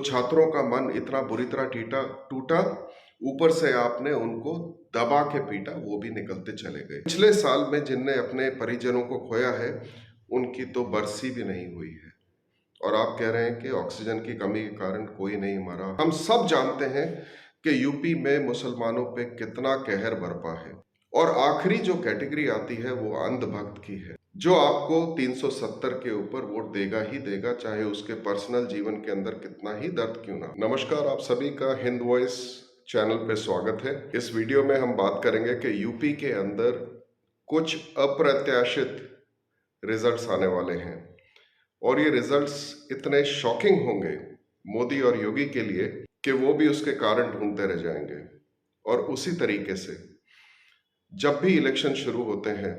छात्रों का मन इतना बुरी तरह टूटा, ऊपर से आपने उनको दबा के पीटा, वो भी निकलते चले गए। पिछले साल में जिनने अपने परिजनों को खोया है, उनकी तो बरसी भी नहीं हुई है, और आप कह रहे हैं कि ऑक्सीजन की कमी के कारण कोई नहीं मरा। हम सब जानते हैं कि यूपी में मुसलमानों पे कितना कहर बरपा है, और आखिरी जो कैटेगरी आती है वो अंधभक्त की है, जो आपको 370 के ऊपर वोट देगा ही देगा, चाहे उसके पर्सनल जीवन के अंदर कितना ही दर्द क्यों ना। नमस्कार, आप सभी का हिंद वॉइस चैनल पे स्वागत है। इस वीडियो में हम बात करेंगे कि यूपी के अंदर कुछ अप्रत्याशित रिजल्ट्स आने वाले हैं, और ये रिजल्ट्स इतने शॉकिंग होंगे मोदी और योगी के लिए कि वो भी उसके कारण ढूंढते रह जाएंगे। और उसी तरीके से जब भी इलेक्शन शुरू होते हैं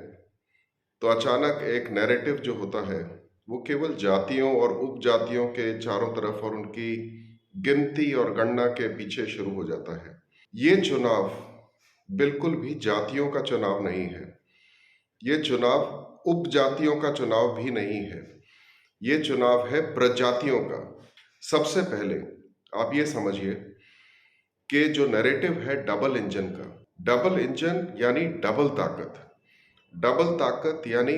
तो अचानक एक नैरेटिव जो होता है वो केवल जातियों और उपजातियों के चारों तरफ और उनकी गिनती और गणना के पीछे शुरू हो जाता है। ये चुनाव बिल्कुल भी जातियों का चुनाव नहीं है, ये चुनाव उपजातियों का चुनाव भी नहीं है, ये चुनाव है प्रजातियों का। सबसे पहले आप ये समझिए कि जो नैरेटिव है डबल इंजन का, डबल इंजन यानी डबल ताकत यानी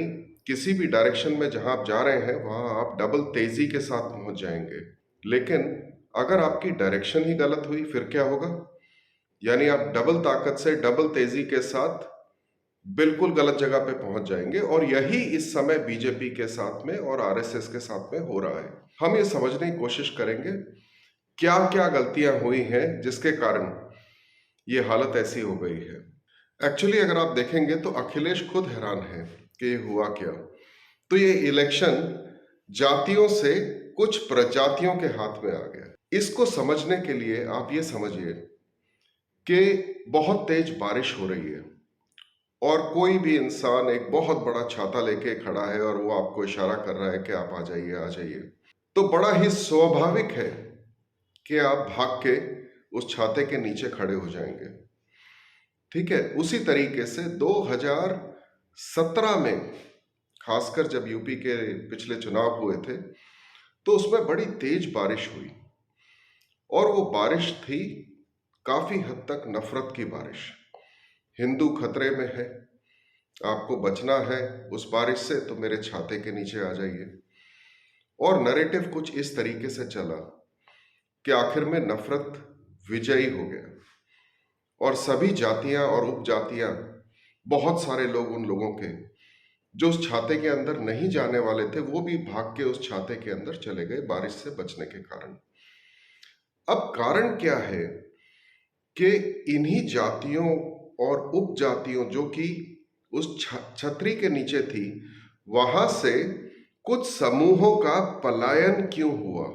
किसी भी डायरेक्शन में जहां आप जा रहे हैं वहां आप डबल तेजी के साथ पहुंच जाएंगे। लेकिन अगर आपकी डायरेक्शन ही गलत हुई फिर क्या होगा? यानी आप डबल ताकत से डबल तेजी के साथ बिल्कुल गलत जगह पे पहुंच जाएंगे, और यही इस समय बीजेपी के साथ में और आरएसएस के साथ में हो रहा है। हम ये समझने की कोशिश करेंगे क्या क्या गलतियां हुई हैं जिसके कारण ये हालत ऐसी हो गई है। एक्चुअली अगर आप देखेंगे तो अखिलेश खुद हैरान है कि ये हुआ क्या। तो ये इलेक्शन जातियों से कुछ प्रजातियों के हाथ में आ गया। इसको समझने के लिए आप ये समझिए कि बहुत तेज बारिश हो रही है और कोई भी इंसान एक बहुत बड़ा छाता लेके खड़ा है और वो आपको इशारा कर रहा है कि आप आ जाइए आ जाइए। तो बड़ा ही स्वाभाविक है कि आप भाग के उस छाते के नीचे खड़े हो जाएंगे। ठीक है, उसी तरीके से 2017 में खासकर जब यूपी के पिछले चुनाव हुए थे तो उसमें बड़ी तेज बारिश हुई, और वो बारिश थी काफी हद तक नफरत की बारिश। हिंदू खतरे में है, आपको बचना है उस बारिश से तो मेरे छाते के नीचे आ जाइए। और नैरेटिव कुछ इस तरीके से चला कि आखिर में नफरत विजयी हो गया, और सभी जातियां और उपजातियां, बहुत सारे लोग उन लोगों के जो उस छाते के अंदर नहीं जाने वाले थे वो भी भाग के उस छाते के अंदर चले गए बारिश से बचने के कारण। अब कारण क्या है कि इन्हीं जातियों और उपजातियों जो कि उस छतरी के नीचे थी, वहां से कुछ समूहों का पलायन क्यों हुआ।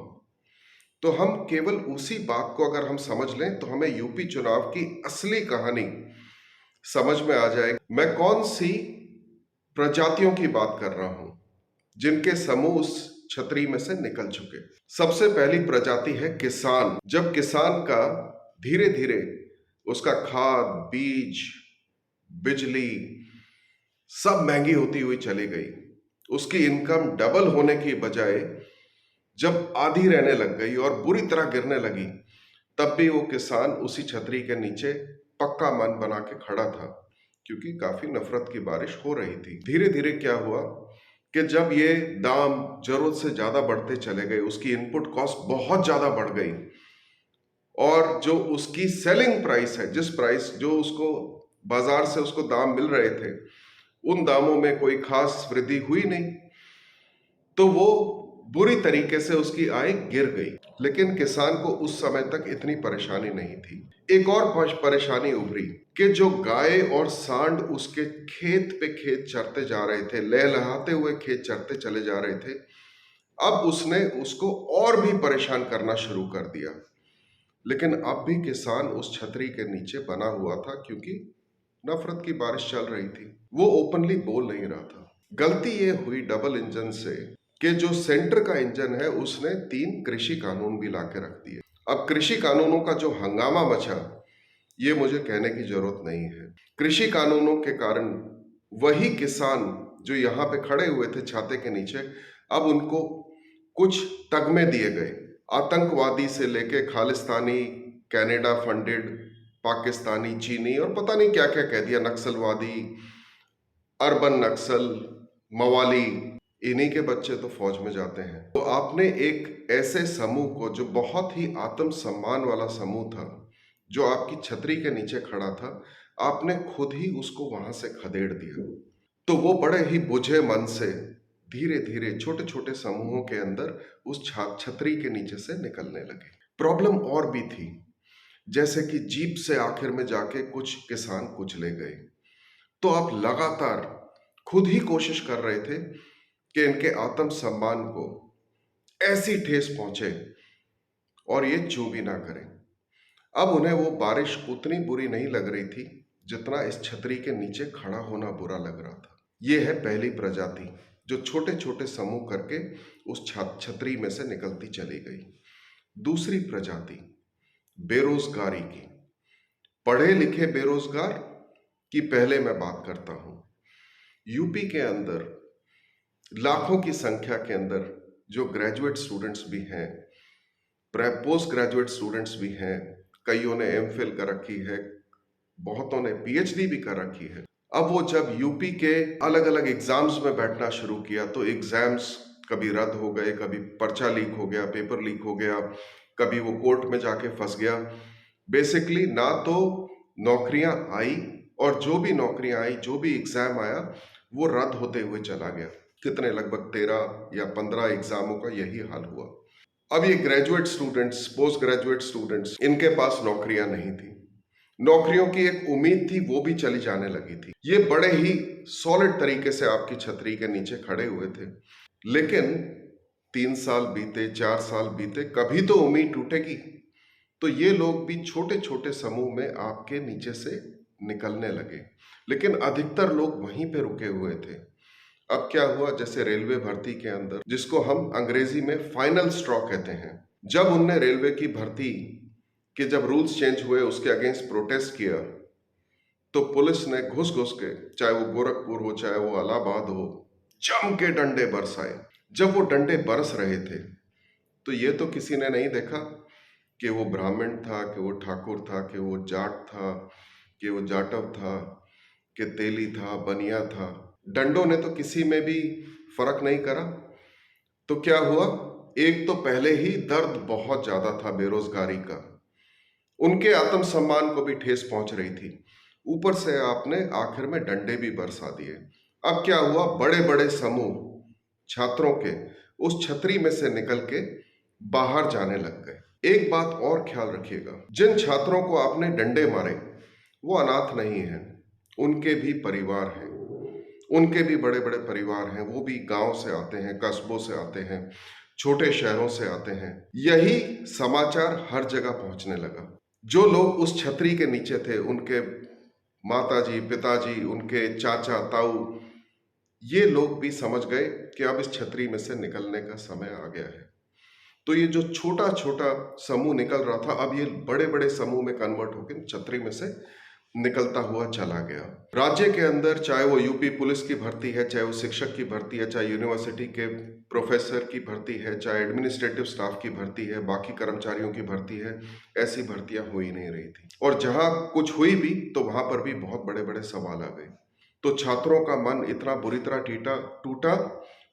तो हम केवल उसी बात को अगर हम समझ लें तो हमें यूपी चुनाव की असली कहानी समझ में आ जाएगी। मैं कौन सी प्रजातियों की बात कर रहा हूं जिनके समूह उस छतरी में से निकल चुके। सबसे पहली प्रजाति है किसान। जब किसान का धीरे धीरे उसका खाद, बीज, बिजली सब महंगी होती हुई चली गई, उसकी इनकम डबल होने की बजाय जब आधी रहने लग गई और बुरी तरह गिरने लगी, तब भी वो किसान उसी छतरी के नीचे पक्का मन बना के खड़ा था, क्योंकि काफी नफरत की बारिश हो रही थी। धीरे धीरे क्या हुआ कि जब ये दाम जरूरत से ज्यादा बढ़ते चले गए, उसकी इनपुट कॉस्ट बहुत ज्यादा बढ़ गई, और जो उसकी सेलिंग प्राइस है, जिस प्राइस जो उसको बाजार से उसको दाम मिल रहे थे, उन दामों में कोई खास वृद्धि हुई नहीं, तो वो बुरी तरीके से उसकी आय गिर गई। लेकिन किसान को उस समय तक इतनी परेशानी नहीं थी। एक और परेशानी उभरी कि जो गाय और सांड उसके खेत पे खेत चरते जा रहे थे, लहलहाते हुए खेत चरते चले जा रहे थे, अब उसने उसको और भी परेशान करना शुरू कर दिया। लेकिन अब भी किसान उस छतरी के नीचे बना हुआ था, क्योंकि नफरत की बारिश चल रही थी, वो ओपनली बोल नहीं रहा था। गलती ये हुई डबल इंजन से कि जो सेंटर का इंजन है उसने 3 कृषि कानून भी लाके रख दिए। अब कृषि कानूनों का जो हंगामा मचा, ये मुझे कहने की जरूरत नहीं है। कृषि कानूनों के कारण वही किसान जो यहाँ पे खड़े हुए थे छाते के नीचे, अब उनको कुछ तगमे दिए गए आतंकवादी से लेके खालिस्तानी, कनाडा फंडेड, पाकिस्तानी, चीनी और पता नहीं क्या क्या कह दिया, नक्सलवादी, अर्बन नक्सल, मवाली, इन्हीं के बच्चे तो फौज में जाते हैं। तो आपने एक ऐसे समूह को, जो बहुत ही आत्मसम्मान वाला समूह था, जो आपकी छतरी के नीचे खड़ा था, आपने खुद ही उसको वहां से खदेड़ दिया। तो वो बड़े ही बुझे मन से धीरे धीरे छोटे छोटे समूहों के अंदर उस छतरी के नीचे से निकलने लगे। प्रॉब्लम और भी थी, जैसे कि जीप से आखिर में जाके कुछ किसान कुचले गए। तो आप लगातार खुद ही कोशिश कर रहे थे कि इनके आत्मसम्मान को ऐसी ठेस पहुंचे और ये चू भी ना करें। अब उन्हें वो बारिश उतनी बुरी नहीं लग रही थी जितना इस छतरी के नीचे खड़ा होना बुरा लग रहा था। ये है पहली प्रजाति, जो छोटे छोटे समूह करके उस छतरी में से निकलती चली गई। दूसरी प्रजाति बेरोजगारी की। पढ़े लिखे बेरोजगार की पहले मैं बात करता हूं। यूपी के अंदर लाखों की संख्या के अंदर जो ग्रेजुएट स्टूडेंट्स भी हैं, पोस्ट ग्रेजुएट स्टूडेंट्स भी हैं, कईयों ने एमफिल कर रखी है, बहुतों ने पीएचडी भी कर रखी है। अब वो जब यूपी के अलग अलग एग्जाम्स में बैठना शुरू किया तो एग्जाम्स कभी रद्द हो गए, कभी पर्चा लीक हो गया, पेपर लीक हो गया, कभी वो कोर्ट में जाके फंस गया। बेसिकली ना तो नौकरियां आई, और जो भी नौकरियां आई, जो भी एग्जाम आया, वो रद्द होते हुए चला गया। कितने, लगभग 13 या 15 एग्जामों का यही हाल हुआ। अब ये graduate students, post graduate students, इनके पास नौकरियां नहीं थी, नौकरियों की एक उम्मीद थी, वो भी चली जाने लगी थी। ये बड़े ही सॉलिड तरीके से आपकी छतरी के नीचे खड़े हुए थे, लेकिन 3 साल बीते, 4 साल बीते, कभी तो उम्मीद टूटेगी। तो ये लोग भी छोटे छोटे समूह में आपके नीचे से निकलने लगे, लेकिन अधिकतर लोग वहीं पे रुके हुए थे। अब क्या हुआ, जैसे रेलवे भर्ती के अंदर, जिसको हम अंग्रेजी में फाइनल स्ट्रॉ कहते हैं, जब उनने रेलवे की भर्ती के जब रूल्स चेंज हुए, उसके अगेंस्ट प्रोटेस्ट किया, तो पुलिस ने घुस घुस के, चाहे वो गोरखपुर हो, चाहे वो इलाहाबाद हो, जम के डंडे बरसाए। जब वो डंडे बरस रहे थे, तो ये तो किसी ने नहीं देखा कि वो ब्राह्मण था, कि वो ठाकुर था, कि वो जाट था, कि वो जाटव था, कि तेली था, बनिया था। डंडों ने तो किसी में भी फर्क नहीं करा। तो क्या हुआ, एक तो पहले ही दर्द बहुत ज्यादा था बेरोजगारी का, उनके आत्मसम्मान को भी ठेस पहुंच रही थी, ऊपर से आपने आखिर में डंडे भी बरसा दिए। अब क्या हुआ, बड़े बड़े समूह छात्रों के उस छतरी में से निकल के बाहर जाने लग गए। एक बात और ख्याल रखिएगा, जिन छात्रों को आपने डंडे मारे वो अनाथ नहीं हैं, उनके भी परिवार हैं, उनके भी बड़े बड़े परिवार हैं, वो भी गांव से आते हैं, कस्बों से आते हैं, छोटे शहरों से आते हैं। यही समाचार हर जगह पहुंचने लगा। जो लोग उस छतरी के नीचे थे, उनके माताजी, पिताजी, उनके चाचा, ताऊ, ये लोग भी समझ गए कि अब इस छतरी में से निकलने का समय आ गया है। तो ये जो छोटा छोटा समूह निकल रहा था, अब ये बड़े बड़े समूह में कन्वर्ट होकर छतरी में से निकलता हुआ चला गया। राज्य के अंदर, चाहे वो यूपी पुलिस की भर्ती है, चाहे वो शिक्षक की भर्ती है, चाहे यूनिवर्सिटी के प्रोफेसर की भर्ती है, चाहे एडमिनिस्ट्रेटिव स्टाफ की भर्ती है, बाकी कर्मचारियों की भर्ती है, ऐसी भर्तियां हो ही नहीं रही थी। और जहां कुछ हुई भी, तो वहां पर भी बहुत बड़े बड़े सवाल आ गए। तो छात्रों का मन इतना बुरी तरह टूटा,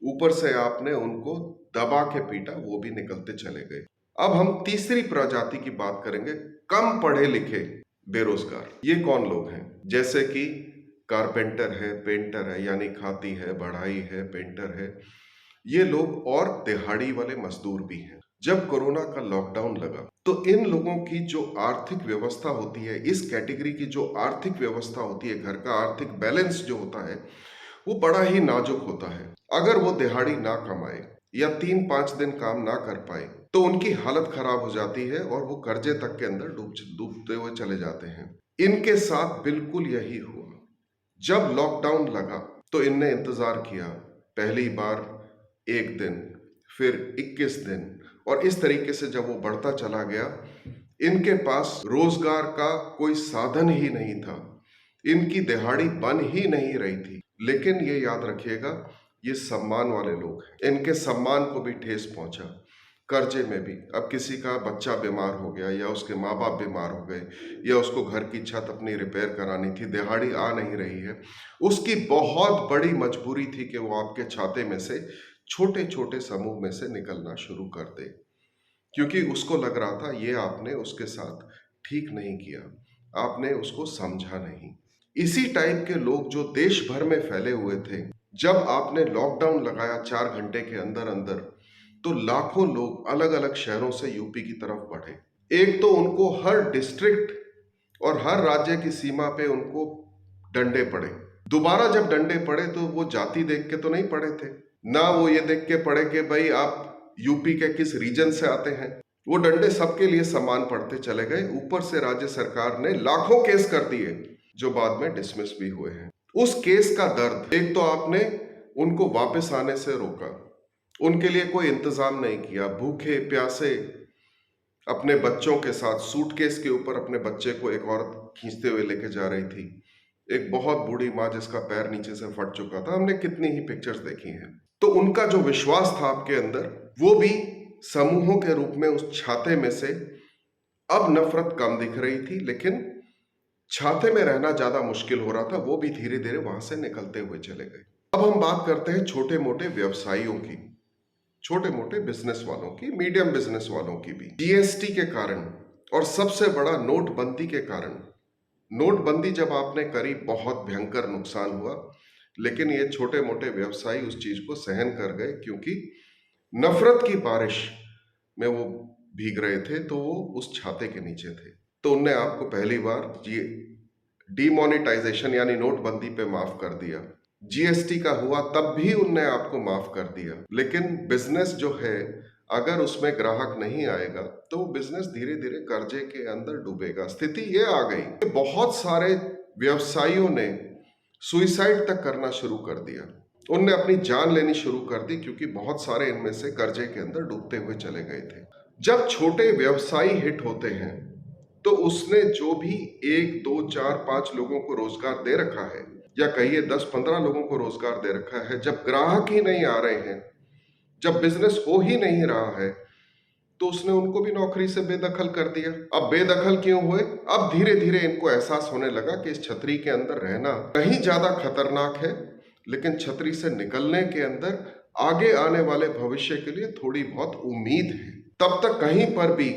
ऊपर से आपने उनको दबा के पीटा, वो भी निकलते चले गए। अब हम तीसरी प्रजाति की बात करेंगे, कम पढ़े लिखे बेरोजगार। ये कौन लोग हैं, जैसे कि कारपेंटर है, पेंटर है, यानी खाती है, बढ़ाई है, पेंटर है, ये लोग, और दिहाड़ी वाले मजदूर भी हैं। जब कोरोना का लॉकडाउन लगा, तो इन लोगों की जो आर्थिक व्यवस्था होती है, इस कैटेगरी की जो आर्थिक व्यवस्था होती है, घर का आर्थिक बैलेंस जो होता है, वो बड़ा ही नाजुक होता है। अगर वो दिहाड़ी ना कमाए या 3-5 दिन काम ना कर पाए, तो उनकी हालत खराब हो जाती है और वो कर्जे तक के अंदर डूबते हुए चले जाते हैं। इनके साथ बिल्कुल यही हुआ। जब लॉकडाउन लगा, तो इनने इंतजार किया, पहली बार 1 दिन, फिर 21 दिन, और इस तरीके से जब वो बढ़ता चला गया, इनके पास रोजगार का कोई साधन ही नहीं था, इनकी दिहाड़ी बन ही नहीं रही थी। लेकिन ये याद रखिएगा, ये सम्मान वाले लोग हैं, इनके सम्मान को भी ठेस पहुंचा। कर्जे में भी। अब किसी का बच्चा बीमार हो गया या उसके माँ बाप बीमार हो गए या उसको घर की छत अपनी रिपेयर करानी थी, दिहाड़ी आ नहीं रही है, उसकी बहुत बड़ी मजबूरी थी कि वो आपके छाते में से छोटे छोटे समूह में से निकलना शुरू कर दे, क्योंकि उसको लग रहा था ये आपने उसके साथ ठीक नहीं किया, आपने उसको समझा नहीं। इसी टाइप के लोग जो देश भर में फैले हुए थे, जब आपने लॉकडाउन लगाया 4 घंटे के अंदर अंदर, तो लाखों लोग अलग अलग शहरों से यूपी की तरफ बढ़े। एक तो उनको हर डिस्ट्रिक्ट और हर राज्य की सीमा पे उनको डंडे पड़े। दोबारा जब डंडे पड़े तो वो जाति देख के तो नहीं पड़े थे, ना वो ये देख के पड़े कि भाई आप यूपी के किस रीजन से आते हैं। वो डंडे सबके लिए समान पड़ते चले गए। ऊपर से राज्य सरकार ने लाखों केस कर दिए जो बाद में डिसमिस भी हुए हैं। उस केस का दर्द, एक तो आपने उनको वापस आने से रोका, उनके लिए कोई इंतजाम नहीं किया, भूखे प्यासे अपने बच्चों के साथ सूटकेस के ऊपर अपने बच्चे को एक औरत खींचते हुए लेके जा रही थी, एक बहुत बूढ़ी माँ जिसका पैर नीचे से फट चुका था, हमने कितनी ही पिक्चर्स देखी हैं। तो उनका जो विश्वास था आपके अंदर, वो भी समूहों के रूप में उस छाते में से अब नफरत कम दिख रही थी, लेकिन छाते में रहना ज्यादा मुश्किल हो रहा था, वो भी धीरे धीरे वहां से निकलते हुए चले गए। अब हम बात करते हैं छोटे मोटे व्यवसायियों की, छोटे मोटे बिजनेस वालों की, मीडियम बिजनेस वालों की भी। जीएसटी के कारण और सबसे बड़ा नोटबंदी के कारण, नोटबंदी जब आपने करी बहुत भयंकर नुकसान हुआ, लेकिन ये छोटे मोटे व्यवसायी उस चीज को सहन कर गए, क्योंकि नफरत की बारिश में वो भीग रहे थे, तो वो उस छाते के नीचे थे। तो उनने आपको पहली बार ये डीमोनेटाइजेशन यानी नोटबंदी पे माफ कर दिया। जीएसटी का हुआ तब भी उनने आपको माफ कर दिया। लेकिन बिजनेस जो है, अगर उसमें ग्राहक नहीं आएगा तो वो बिजनेस धीरे धीरे कर्जे के अंदर डूबेगा। स्थिति ये आ गई कि बहुत सारे व्यवसायियों ने सुइसाइड तक करना शुरू कर दिया, उनने अपनी जान लेनी शुरू कर दी, क्योंकि बहुत सारे इनमें से कर्जे के अंदर डूबते हुए चले गए थे। जब छोटे व्यवसायी हिट होते हैं तो उसने जो भी 1 2 4 5 लोगों को रोजगार दे रखा है, या कहिए 10 15 लोगों को रोजगार दे रखा है, जब ग्राहक ही नहीं आ रहे हैं, जब बिजनेस हो ही नहीं रहा है, तो उसने उनको भी नौकरी से बेदखल कर दिया। अब बेदखल क्यों हुए? अब धीरे धीरे इनको एहसास होने लगा कि इस छतरी के अंदर रहना कहीं ज्यादा खतरनाक है, लेकिन छतरी से निकलने के अंदर आगे आने वाले भविष्य के लिए थोड़ी बहुत उम्मीद है। तब तक कहीं पर भी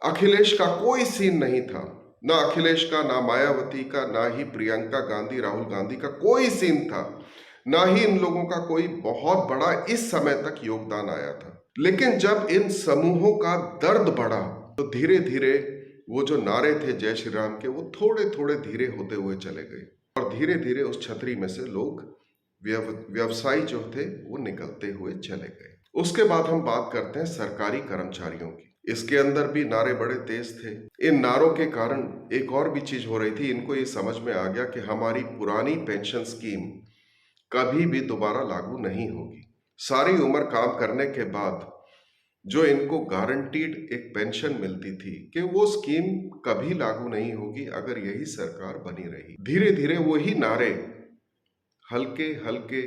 अखिलेश का कोई सीन नहीं था, ना अखिलेश का, ना मायावती का, ना ही प्रियंका गांधी राहुल गांधी का कोई सीन था, ना ही इन लोगों का कोई बहुत बड़ा इस समय तक योगदान आया था। लेकिन जब इन समूहों का दर्द बढ़ा तो धीरे धीरे वो जो नारे थे जय श्री राम के, वो थोड़े थोड़े धीरे होते हुए चले गए, और धीरे धीरे उस छतरी में से लोग, व्यवसायी जो थे, वो निकलते हुए चले गए। उसके बाद हम बात करते हैं सरकारी कर्मचारियों की। इसके अंदर भी नारे बड़े तेज थे। इन नारों के कारण एक और भी चीज हो रही थी, इनको ये समझ में आ गया कि हमारी पुरानी पेंशन स्कीम कभी भी दोबारा लागू नहीं होगी। सारी उम्र काम करने के बाद जो इनको गारंटीड एक पेंशन मिलती थी, कि वो स्कीम कभी लागू नहीं होगी अगर यही सरकार बनी रही। धीरे धीरे वही नारे हल्के हल्के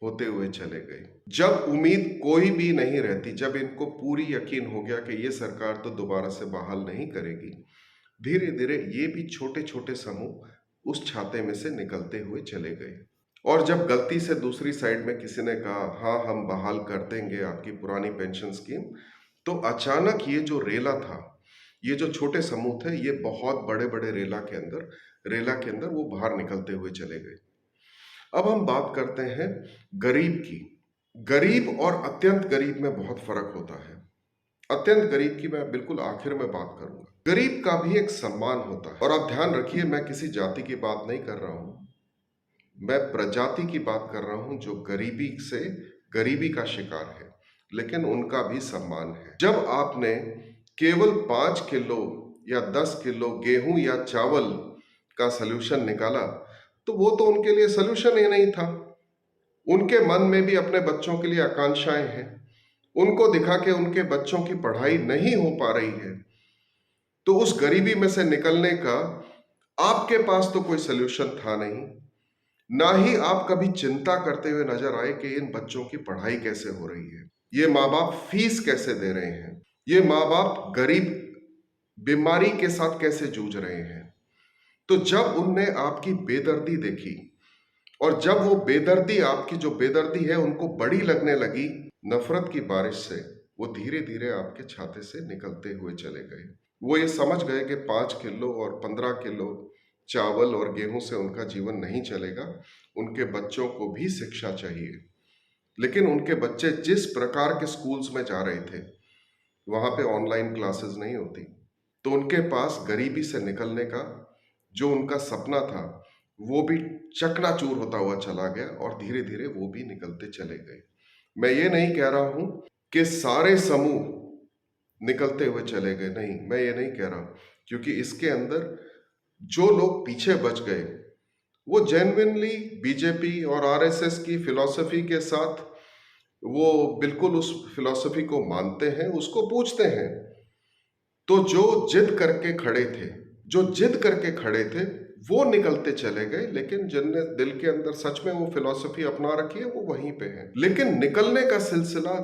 होते हुए चले गए। जब उम्मीद कोई भी नहीं रहती, जब इनको पूरी यकीन हो गया कि ये सरकार तो दोबारा से बहाल नहीं करेगी, धीरे धीरे ये भी छोटे छोटे समूह उस छाते में से निकलते हुए चले गए। और जब गलती से दूसरी साइड में किसी ने कहा हाँ हम बहाल कर देंगे आपकी पुरानी पेंशन स्कीम, तो अचानक ये जो रेला था, ये जो छोटे समूह थे, ये बहुत बड़े बड़े रेला के अंदर वो बाहर निकलते हुए चले गए। अब हम बात करते हैं गरीब की। गरीब और अत्यंत गरीब में बहुत फर्क होता है। अत्यंत गरीब की मैं बिल्कुल आखिर में बात करूंगा। गरीब का भी एक सम्मान होता है, और आप ध्यान रखिए, मैं किसी जाति की बात नहीं कर रहा हूं, मैं प्रजाति की बात कर रहा हूं, जो गरीबी का शिकार है, लेकिन उनका भी सम्मान है। जब आपने केवल 5 किलो या 10 किलो गेहूं या चावल का सलूशन निकाला, तो वो तो उनके लिए सलूशन ही नहीं था। उनके मन में भी अपने बच्चों के लिए आकांक्षाएं हैं, उनको दिखा के उनके बच्चों की पढ़ाई नहीं हो पा रही है, तो उस गरीबी में से निकलने का आपके पास तो कोई सलूशन था नहीं, ना ही आप कभी चिंता करते हुए नजर आए कि इन बच्चों की पढ़ाई कैसे हो रही है, ये माँ बाप फीस कैसे दे रहे हैं, ये माँ बाप गरीब बीमारी के साथ कैसे जूझ रहे हैं। तो जब उनने आपकी बेदर्दी देखी और जब वो बेदर्दी, आपकी जो बेदर्दी है, उनको बड़ी लगने लगी, नफरत की बारिश से वो धीरे धीरे आपके छाते से निकलते हुए चले गए। वो ये समझ गए कि 5 किलो और 15 किलो चावल और गेहूं से उनका जीवन नहीं चलेगा, उनके बच्चों को भी शिक्षा चाहिए। लेकिन उनके बच्चे जिस प्रकार के स्कूल्स में जा रहे थे, वहां पे ऑनलाइन क्लासेस नहीं होती, तो उनके पास गरीबी से निकलने का जो उनका सपना था वो भी चकनाचूर होता हुआ चला गया और धीरे धीरे वो भी निकलते चले गए। मैं ये नहीं कह रहा हूं कि सारे समूह निकलते हुए चले गए, नहीं, मैं ये नहीं कह रहा, क्योंकि इसके अंदर जो लोग पीछे बच गए वो जेन्युइनली बीजेपी और आरएसएस की फिलॉसफी के साथ, वो बिल्कुल उस फिलॉसफी को मानते हैं, उसको पूछते हैं। तो जो जिद करके खड़े थे, जो जिद करके खड़े थे, वो निकलते चले गए, लेकिन जिनने दिल के अंदर सच में वो फिलॉसफी अपना रखी है वो वहीं पे है। लेकिन निकलने का सिलसिला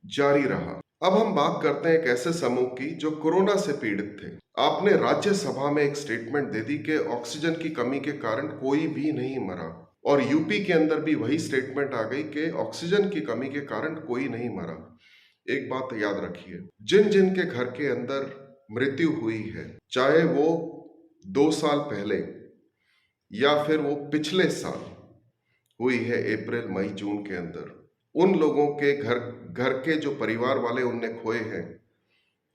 जारी रहा। अब हम बात करते हैं एक ऐसे समूह की जो कोरोना से पीड़ित थे। आपने राज्यसभा में एक स्टेटमेंट दे दी कि ऑक्सीजन की कमी के कारण कोई भी नहीं मरा, और यूपी के अंदर भी वही स्टेटमेंट आ गई कि ऑक्सीजन की कमी के कारण कोई नहीं मरा। एक बात याद रखिए, जिन जिन के घर के अंदर मृत्यु हुई है, चाहे वो 2 साल पहले या फिर वो पिछले साल हुई है, अप्रैल मई जून के अंदर, उन लोगों के घर घर के जो परिवार वाले उनने खोए हैं,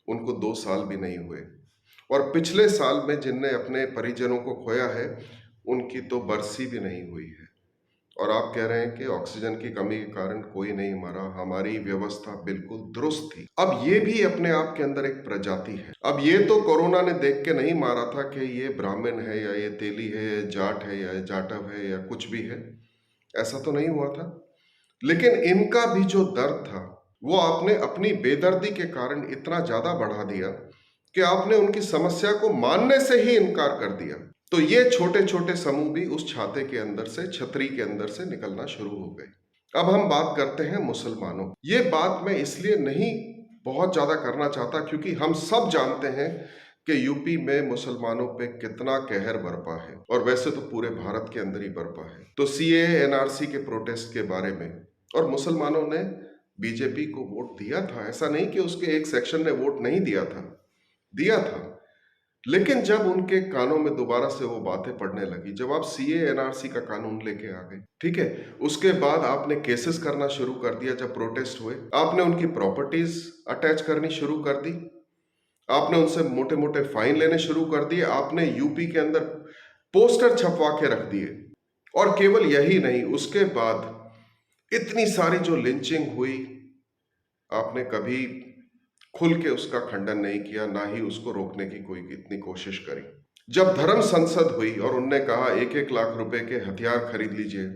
उनको 2 साल भी नहीं हुए। और पिछले साल में जिनने अपने परिजनों को खोया है, उनकी तो बरसी भी नहीं हुई है। और आप कह रहे हैं कि ऑक्सीजन की कमी के कारण कोई नहीं मरा, हमारी व्यवस्था बिल्कुल दुरुस्त थी। अब ये भी अपने आप के अंदर एक प्रजाति है। अब ये तो कोरोना ने देख के नहीं मारा था कि ये ब्राह्मण है या ये तेली है या जाट है या जाटव है या कुछ भी है, ऐसा तो नहीं हुआ था। लेकिन इनका भी जो दर्द था वो आपने अपनी बेदर्दी के कारण इतना ज्यादा बढ़ा दिया कि आपने उनकी समस्या को मानने से ही इनकार कर दिया। तो ये छोटे छोटे समूह भी उस छाते के अंदर से, छतरी के अंदर से निकलना शुरू हो गए। अब हम बात करते हैं मुसलमानों। ये बात मैं इसलिए नहीं बहुत ज्यादा करना चाहता क्योंकि हम सब जानते हैं कि यूपी में मुसलमानों पे कितना कहर बरपा है, और वैसे तो पूरे भारत के अंदर ही बरपा है। तो सीएए एनआरसी के प्रोटेस्ट के बारे में, और मुसलमानों ने बीजेपी को वोट दिया था, ऐसा नहीं कि उसके एक सेक्शन ने वोट नहीं दिया था, दिया था। लेकिन जब उनके कानों में दोबारा से वो बातें पड़ने लगी, जब आप सीए एनआरसी का कानून लेके आ गए, ठीक है, उसके बाद आपने केसेस करना शुरू कर दिया। जब प्रोटेस्ट हुए, आपने उनकी प्रॉपर्टीज अटैच करनी शुरू कर दी, आपने उनसे मोटे मोटे फाइन लेने शुरू कर दिए, आपने यूपी के अंदर पोस्टर छपवा के रख दिए। और केवल यही नहीं, उसके बाद इतनी सारी जो लिंचिंग हुई, आपने कभी खुल के उसका खंडन नहीं किया, ना ही उसको रोकने की कोई इतनी कोशिश करी। जब धर्म संसद हुई और उनने कहा 1-1 लाख रुपए के हथियार खरीद लीजिए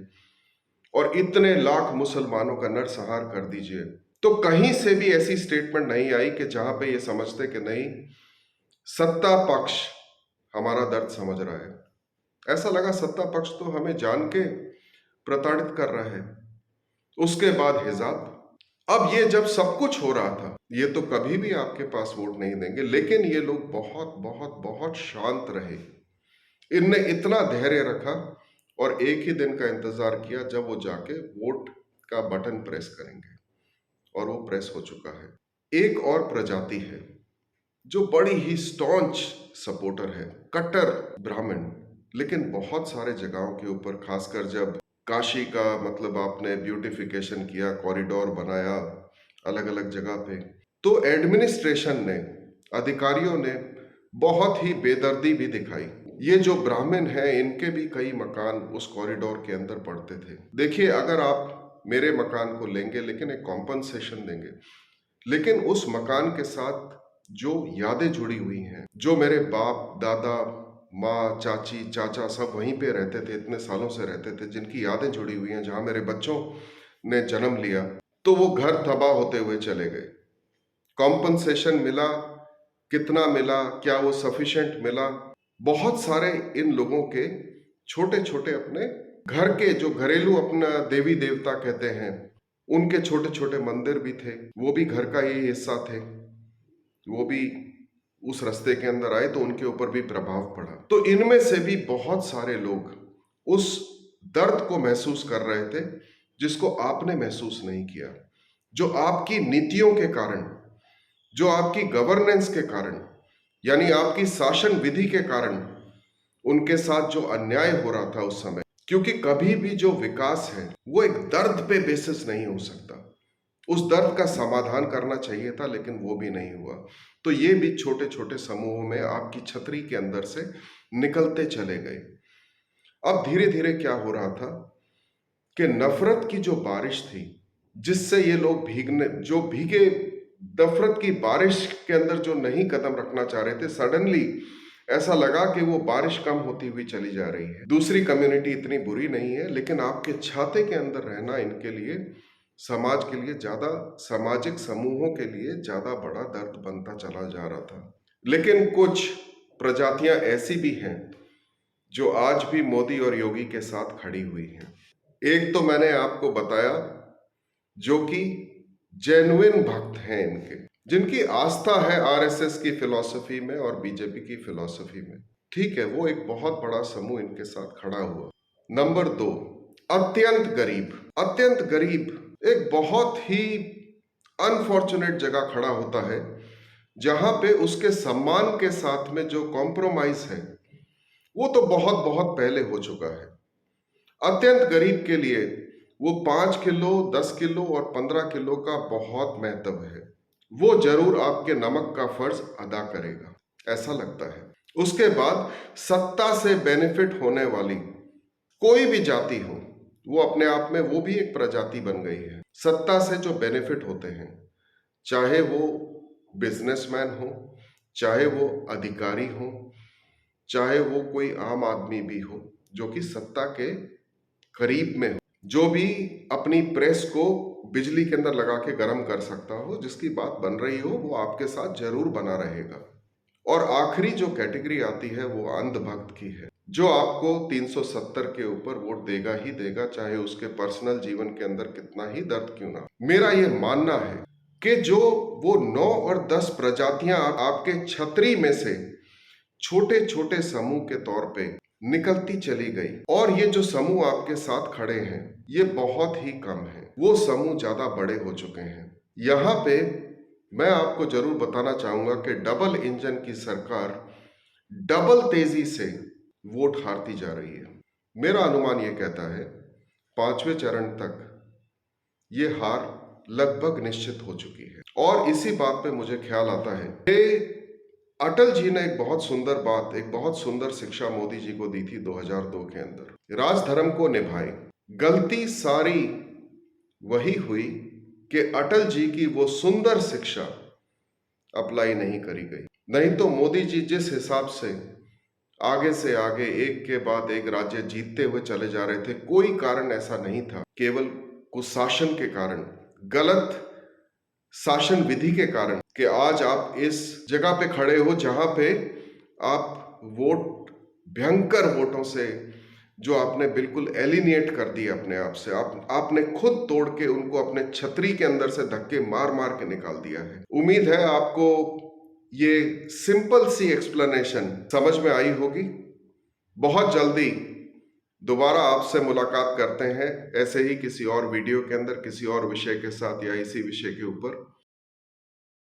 और इतने लाख मुसलमानों का नरसंहार कर दीजिए, तो कहीं से भी ऐसी स्टेटमेंट नहीं आई कि जहां पे ये समझते कि नहीं, सत्ता पक्ष हमारा दर्द समझ रहा है। ऐसा लगा सत्ता पक्ष तो हमें जान के प्रताड़ित कर रहा है। उसके बाद हिजाब। अब ये जब सब कुछ हो रहा था, ये तो कभी भी आपके पास वोट नहीं देंगे, लेकिन ये लोग बहुत बहुत बहुत शांत रहे। इनने इतना धैर्य रखा और एक ही दिन का इंतजार किया जब वो जाके वोट का बटन प्रेस करेंगे, और वो प्रेस हो चुका है। एक और प्रजाति है जो बड़ी ही स्टॉन्च सपोर्टर है, कट्टर ब्राह्मण, लेकिन बहुत सारे जगहों के ऊपर, खासकर जब काशी का मतलब आपने ब्यूटिफिकेशन किया, कॉरिडोर बनाया अलग अलग जगह पे, तो एडमिनिस्ट्रेशन ने, अधिकारियों ने बहुत ही बेदर्दी भी दिखाई। ये जो ब्राह्मण हैं, इनके भी कई मकान उस कॉरिडोर के अंदर पड़ते थे। देखिए, अगर आप मेरे मकान को लेंगे लेकिन एक कॉम्पनसेशन देंगे, लेकिन उस मकान के साथ जो यादें जुड़ी हुई हैं, जो मेरे बाप दादा माँ चाची चाचा सब वहीं पे रहते थे, इतने सालों से रहते थे, जिनकी यादें जुड़ी हुई हैं, जहां मेरे बच्चों ने जन्म लिया, तो वो घर तबाह होते हुए चले गए। कॉम्पनसेशन मिला, कितना मिला, क्या वो सफिशिएंट मिला? बहुत सारे इन लोगों के छोटे छोटे अपने घर के जो घरेलू अपना देवी देवता कहते हैं, उनके छोटे छोटे मंदिर भी थे, वो भी घर का ही हिस्सा थे, वो भी उस रास्ते के अंदर आए तो उनके ऊपर भी प्रभाव पड़ा। तो इनमें से भी बहुत सारे लोग उस दर्द को महसूस कर रहे थे जिसको आपने महसूस नहीं किया, जो आपकी नीतियों के कारण, जो आपकी गवर्नेंस के कारण, यानी आपकी शासन विधि के कारण उनके साथ जो अन्याय हो रहा था उस समय। क्योंकि कभी भी जो विकास है वो एक दर्द पे बेसिस नहीं हो सकता। उस दर्द का समाधान करना चाहिए था लेकिन वो भी नहीं हुआ। तो ये भी छोटे छोटे समूहों में आपकी छतरी के अंदर से निकलते चले गए। अब धीरे धीरे क्या हो रहा था कि नफरत की जो बारिश थी, जिससे ये लोग भीगे नफरत की बारिश के अंदर जो नहीं कदम रखना चाह रहे थे, सडनली ऐसा लगा कि वो बारिश कम होती हुई चली जा रही है। दूसरी कम्युनिटी इतनी बुरी नहीं है, लेकिन आपके छाते के अंदर रहना इनके लिए, समाज के लिए ज्यादा, सामाजिक समूहों के लिए ज्यादा बड़ा दर्द बनता चला जा रहा था। लेकिन कुछ प्रजातियां ऐसी भी हैं जो आज भी मोदी और योगी के साथ खड़ी हुई हैं। एक तो मैंने आपको बताया, जो कि जेन्युइन भक्त हैं इनके, जिनकी आस्था है आरएसएस की फिलॉसफी में और बीजेपी की फिलॉसफी में। ठीक है, वो एक बहुत बड़ा समूह इनके साथ खड़ा हुआ। नंबर 2, अत्यंत गरीब। अत्यंत गरीब एक बहुत ही अनफॉर्चुनेट जगह खड़ा होता है, जहां पे उसके सम्मान के साथ में जो कॉम्प्रोमाइज है वो तो बहुत बहुत पहले हो चुका है। अत्यंत गरीब के लिए वो 5 किलो, 10 किलो और 15 किलो का बहुत महत्व है। वो जरूर आपके नमक का फर्ज अदा करेगा, ऐसा लगता है। उसके बाद सत्ता से बेनिफिट होने वाली कोई भी जाति हो, वो अपने आप में वो भी एक प्रजाति बन गई है। सत्ता से जो बेनिफिट होते हैं, चाहे वो बिजनेसमैन हो, चाहे वो अधिकारी हो, चाहे वो कोई आम आदमी भी हो जो कि सत्ता के करीब में हो, जो भी अपनी प्रेस को बिजली के अंदर लगा के गर्म कर सकता हो, जिसकी बात बन रही हो, वो आपके साथ जरूर बना रहेगा। और आखिरी जो कैटेगरी आती है वो अंधभक्त की है, जो आपको 370 के ऊपर वोट देगा ही देगा, चाहे उसके पर्सनल जीवन के अंदर कितना ही दर्द क्यों ना। मेरा यह मानना है कि जो वो 9 और 10 प्रजातियां आपके छतरी में से छोटे छोटे समूह के तौर पे निकलती चली गई, और ये जो समूह आपके साथ खड़े हैं ये बहुत ही कम है, वो समूह ज्यादा बड़े हो चुके हैं। यहाँ पे मैं आपको जरूर बताना चाहूंगा कि डबल इंजन की सरकार डबल तेजी से वोट हारती जा रही है। मेरा अनुमान ये कहता है 5वें चरण तक ये हार लगभग निश्चित हो चुकी है। और इसी बात पे मुझे ख्याल आता है कि अटल जी ने एक बहुत सुंदर बात, एक बहुत सुंदर शिक्षा मोदी जी को दी थी 2002 के अंदर, राजधर्म को निभाए। गलती सारी वही हुई कि अटल जी की वो सुंदर शिक्षा अप्लाई नहीं करी गई। नहीं तो मोदी जी जिस हिसाब से आगे एक के बाद एक राज्य जीतते हुए चले जा रहे थे, कोई कारण ऐसा नहीं था, केवल कुशासन के कारण, गलत शासन विधि के कारण, कि आज आप इस जगह पे खड़े हो जहां पे आप वोट, भयंकर वोटों से जो आपने बिल्कुल एलिनिएट कर दिया अपने आप से, आपने खुद तोड़ के उनको अपने छतरी के अंदर से धक्के मार मार के निकाल दिया है। उम्मीद है आपको ये सिंपल सी एक्सप्लेनेशन समझ में आई होगी। बहुत जल्दी दोबारा आपसे मुलाकात करते हैं ऐसे ही किसी और वीडियो के अंदर, किसी और विषय के साथ या इसी विषय के ऊपर।